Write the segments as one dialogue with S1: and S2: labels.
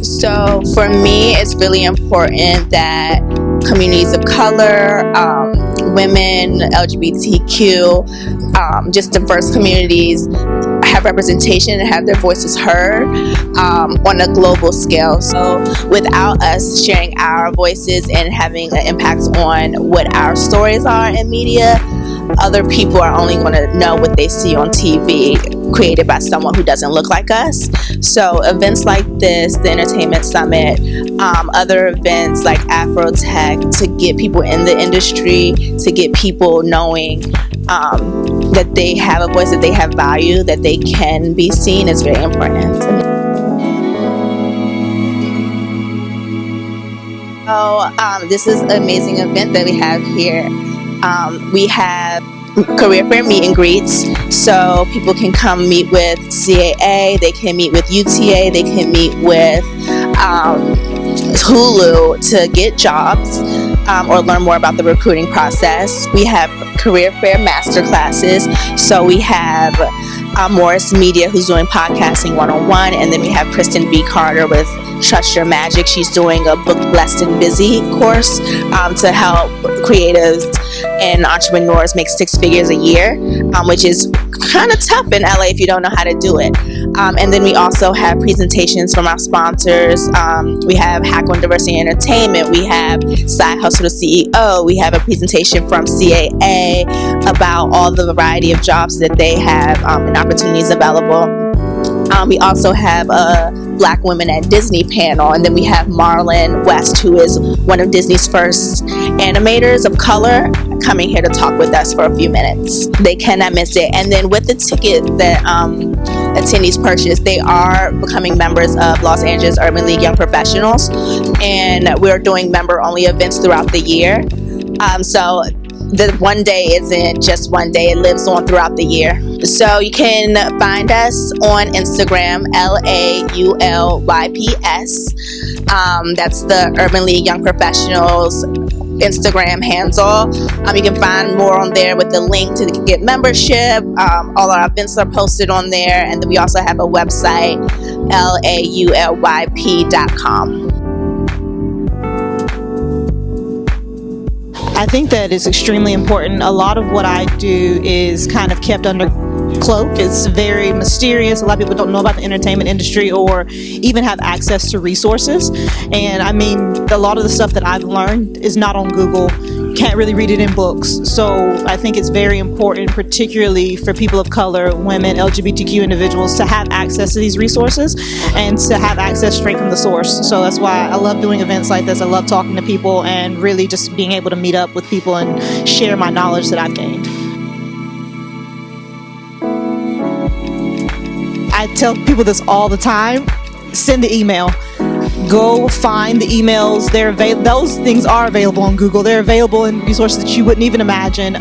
S1: So for me, it's really important that communities of color, women, LGBTQ, just diverse communities have representation and have their voices heard on a global scale. So without us sharing our voices and having an impact on what our stories are in media, other people are only going to know what they see on TV created by someone who doesn't look like us. So events like this, the Entertainment Summit, other events like Afrotech, to get people in the industry, to get people knowing that they have a voice, that they have value, that they can be seen, is very important to me. So this is an amazing event that we have here. We have career fair meet and greets, so people can come meet with CAA, they can meet with UTA, they can meet with Hulu to get jobs or learn more about the recruiting process. We have career fair master classes, so we have Morris Media, who's doing podcasting 101, and then we have Kristen B. Carter with Trust Your Magic. She's doing a Book Blessed and Busy course to help creatives and entrepreneurs make 6 figures a year, which is kind of tough in LA if you don't know how to do it. And then we also have presentations from our sponsors. We have Hack on Diversity and Entertainment. We have Side Hustle to CEO. We have a presentation from CAA about all the variety of jobs that they have and opportunities available. We also have a Black Women at Disney panel, and then we have Marlon West, who is one of Disney's first animators of color, coming here to talk with us for a few minutes. They cannot miss it. And then with the ticket that attendees purchase, they are becoming members of Los Angeles Urban League Young Professionals, and we're doing member-only events throughout the year. So the one day isn't just one day, it lives on throughout the year. So you can find us on Instagram, LAULYPS. That's the Urban League Young Professionals Instagram handle. You can find more on there with the link to get membership. All our events are posted on there, and then we also have a website, LAULYP.com.
S2: I think that is extremely important. A lot of what I do is kind of kept under cloak. It's very mysterious. A lot of people don't know about the entertainment industry or even have access to resources. And I mean, a lot of the stuff that I've learned is not on Google. Can't really read it in books. So I think it's very important, particularly for people of color, women, LGBTQ individuals, to have access to these resources and to have access straight from the source. So that's why I love doing events like this. I love talking to people and really just being able to meet up with people and share my knowledge that I've gained. I tell people this all the time: send the email. Go find the emails. Those things are available on Google. They're available in resources that you wouldn't even imagine.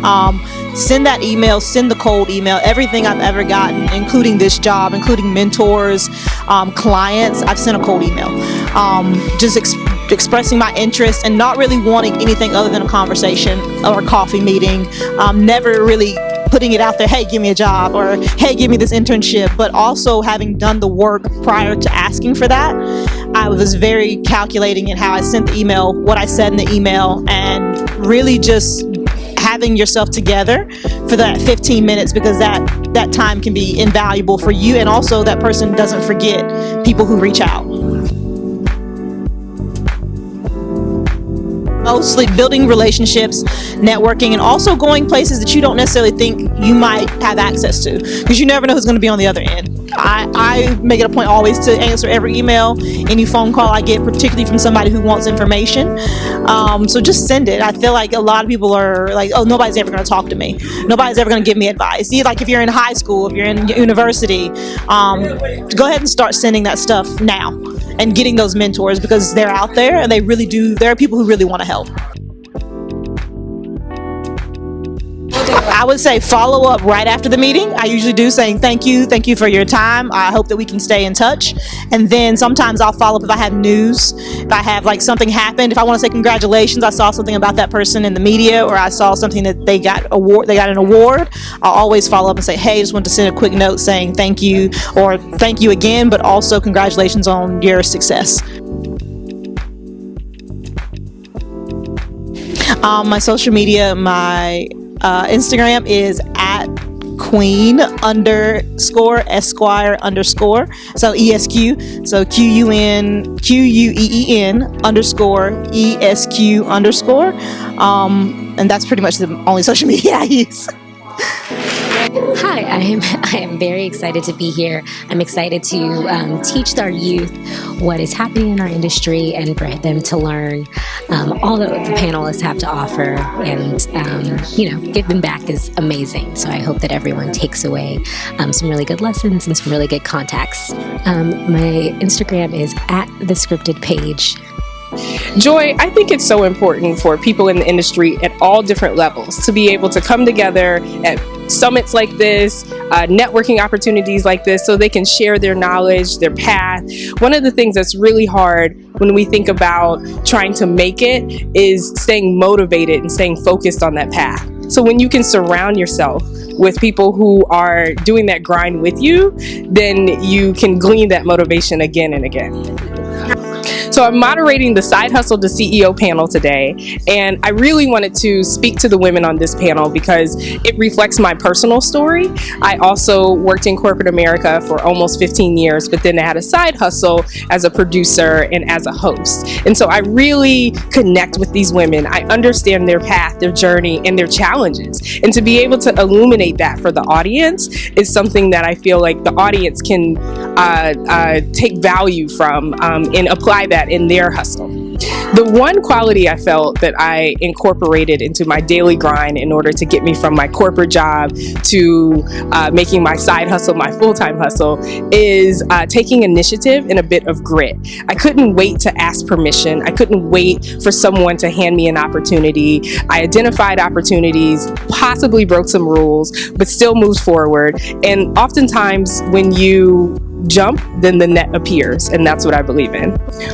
S2: Send that email, send the cold email. Everything I've ever gotten, including this job, including mentors, clients, I've sent a cold email. Just expressing my interest and not really wanting anything other than a conversation or a coffee meeting. Never really putting it out there, hey, give me a job, or hey, give me this internship, but also having done the work prior to asking for that. I was very calculating in how I sent the email, what I said in the email, and really just having yourself together for that 15 minutes, because that time can be invaluable for you, and also that person doesn't forget people who reach out. Mostly building relationships, networking, and also going places that you don't necessarily think you might have access to, because you never know who's going to be on the other end. I make it a point always to answer every email, any phone call I get, particularly from somebody who wants information. So just send it. I feel like a lot of people are like, oh, nobody's ever going to talk to me. Nobody's ever going to give me advice. Like if you're in high school, if you're in university, go ahead and start sending that stuff now and getting those mentors, because they're out there and they really do. There are people who really want to help. I would say follow up right after the meeting. I usually do, saying thank you for your time. I hope that we can stay in touch. And then sometimes I'll follow up if I have news, if I have like something happened, if I want to say congratulations, I saw something about that person in the media, or I saw something that they got an award. I'll always follow up and say, hey, just wanted to send a quick note saying thank you, or thank you again, but also congratulations on your success. My social media, my Instagram is at Queen_Esquire_. So ESQ. So QUEEN _ESQ_. And that's pretty much the only social media I use.
S3: Hi, I am very excited to be here. I'm excited to teach our youth what is happening in our industry and for them to learn all that the panelists have to offer, and give them back is amazing. So I hope that everyone takes away some really good lessons and some really good contacts. My Instagram is at the scripted page.
S4: Joy, I think it's so important for people in the industry at all different levels to be able to come together at summits like this, networking opportunities like this, so they can share their knowledge, their path. One of the things that's really hard when we think about trying to make it is staying motivated and staying focused on that path. So when you can surround yourself with people who are doing that grind with you, then you can glean that motivation again and again. So I'm moderating the Side Hustle to CEO panel today, and I really wanted to speak to the women on this panel because it reflects my personal story. I also worked in corporate America for almost 15 years, but then I had a side hustle as a producer and as a host. And so I really connect with these women. I understand their path, their journey, and their challenges. And to be able to illuminate that for the audience is something that I feel like the audience can take value from and apply that in their hustle. The one quality I felt that I incorporated into my daily grind in order to get me from my corporate job to making my side hustle my full-time hustle is taking initiative and a bit of grit. I couldn't wait to ask permission. I couldn't wait for someone to hand me an opportunity. I identified opportunities, possibly broke some rules, but still moved forward. And oftentimes when you jump, then the net appears, and that's what I believe in.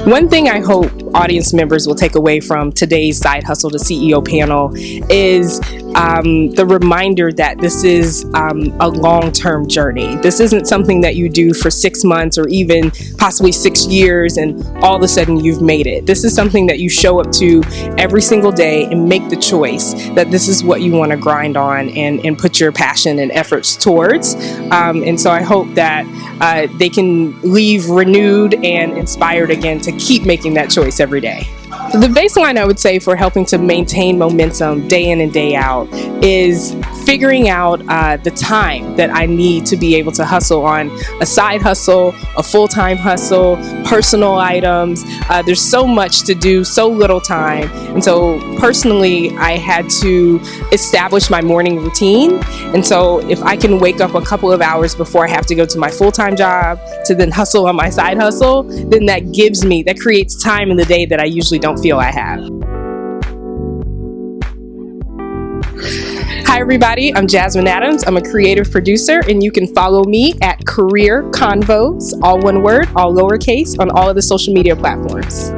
S4: One thing I hope audience members will take away from today's Side Hustle to CEO panel is the reminder that this is a long-term journey. This isn't something that you do for 6 months or even possibly 6 years and all of a sudden you've made it. This is something that you show up to every single day and make the choice that this is what you want to grind on and put your passion and efforts towards. And so I hope that they can leave renewed and inspired again to keep making that choice every day. The baseline I would say for helping to maintain momentum day in and day out is figuring out the time that I need to be able to hustle on a side hustle, a full-time hustle, personal items. There's so much to do, so little time. And so personally, I had to establish my morning routine. And so if I can wake up a couple of hours before I have to go to my full-time job to then hustle on my side hustle, then that creates time in the day that I usually don't feel I have. Hi everybody, I'm Jasmine Adams. I'm a creative producer, and you can follow me at Career Convos, all one word, all lowercase, on all of the social media platforms.